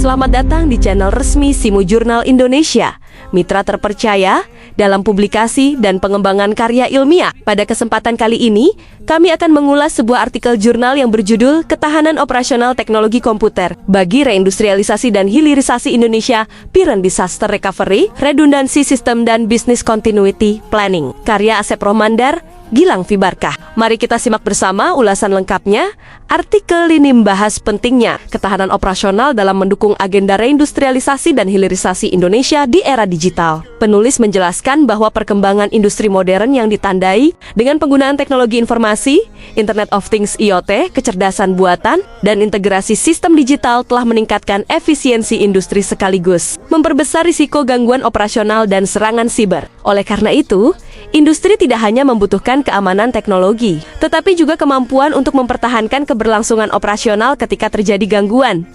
Selamat datang di channel resmi Simu Jurnal Indonesia, mitra terpercaya dalam publikasi dan pengembangan karya ilmiah. Pada kesempatan kali ini, kami akan mengulas sebuah artikel jurnal yang berjudul Ketahanan Operasional Teknologi Komputer bagi Reindustrialisasi dan Hilirisasi Indonesia, Period Disaster Recovery, Redundancy System dan Business Continuity Planning. Karya Asep Rohmandar, Gilang Fibarkah. Mari kita simak bersama ulasan lengkapnya. Artikel ini membahas pentingnya ketahanan operasional dalam mendukung agenda reindustrialisasi dan hilirisasi Indonesia di era digital. Penulis menjelaskan bahwa perkembangan industri modern yang ditandai dengan penggunaan teknologi informasi, Internet of Things IoT, kecerdasan buatan, dan integrasi sistem digital telah meningkatkan efisiensi industri sekaligus memperbesar risiko gangguan operasional dan serangan siber. Oleh karena itu, industri tidak hanya membutuhkan keamanan teknologi, tetapi juga kemampuan untuk mempertahankan keberlangsungan operasional ketika terjadi gangguan.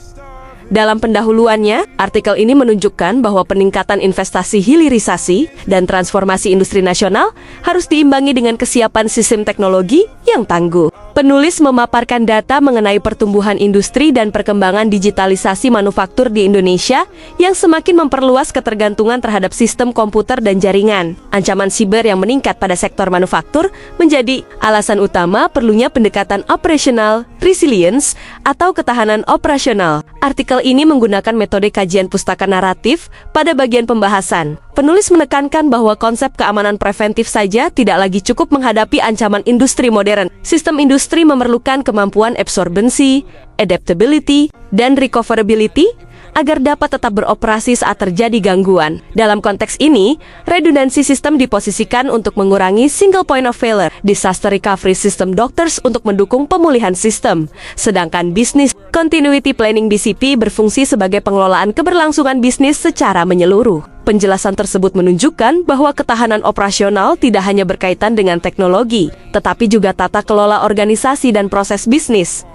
Dalam pendahuluannya, artikel ini menunjukkan bahwa peningkatan investasi hilirisasi dan transformasi industri nasional harus diimbangi dengan kesiapan sistem teknologi yang tangguh. Penulis memaparkan data mengenai pertumbuhan industri dan perkembangan digitalisasi manufaktur di Indonesia yang semakin memperluas ketergantungan terhadap sistem komputer dan jaringan. Ancaman siber yang meningkat pada sektor manufaktur menjadi alasan utama perlunya pendekatan operational resilience atau ketahanan operasional. Artikel ini menggunakan metode kajian pustaka naratif pada bagian pembahasan. Penulis menekankan bahwa konsep keamanan preventif saja tidak lagi cukup menghadapi ancaman industri modern. Sistem industri memerlukan kemampuan absorbency, adaptability, dan recoverability agar dapat tetap beroperasi saat terjadi gangguan. Dalam konteks ini, redundancy system diposisikan untuk mengurangi single point of failure, disaster recovery system doctors untuk mendukung pemulihan sistem, sedangkan business continuity planning BCP berfungsi sebagai pengelolaan keberlangsungan bisnis secara menyeluruh. Penjelasan tersebut menunjukkan bahwa ketahanan operasional tidak hanya berkaitan dengan teknologi, tetapi juga tata kelola organisasi dan proses bisnis.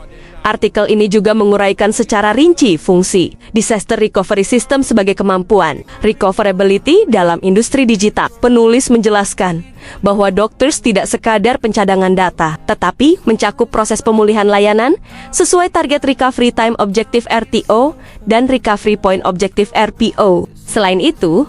Artikel ini juga menguraikan secara rinci fungsi disaster recovery system sebagai kemampuan recoverability dalam industri digital. Penulis menjelaskan bahwa doctors tidak sekadar pencadangan data, tetapi mencakup proses pemulihan layanan sesuai target recovery time objective RTO dan recovery point objective RPO. Selain itu,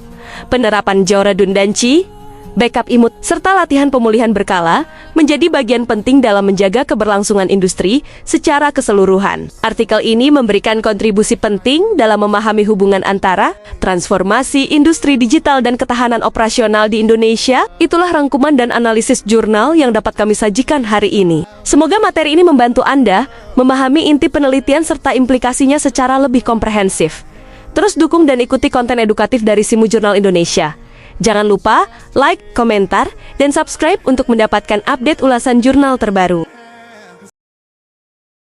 penerapan jauh redundancy, backup imut, serta latihan pemulihan berkala menjadi bagian penting dalam menjaga keberlangsungan industri secara keseluruhan. Artikel ini memberikan kontribusi penting dalam memahami hubungan antara transformasi industri digital dan ketahanan operasional di Indonesia. Itulah rangkuman dan analisis jurnal yang dapat kami sajikan hari ini. Semoga materi ini membantu Anda memahami inti penelitian serta implikasinya secara lebih komprehensif. Terus dukung dan ikuti konten edukatif dari Simu Jurnal Indonesia. Jangan lupa like, komentar, dan subscribe untuk mendapatkan update ulasan jurnal terbaru.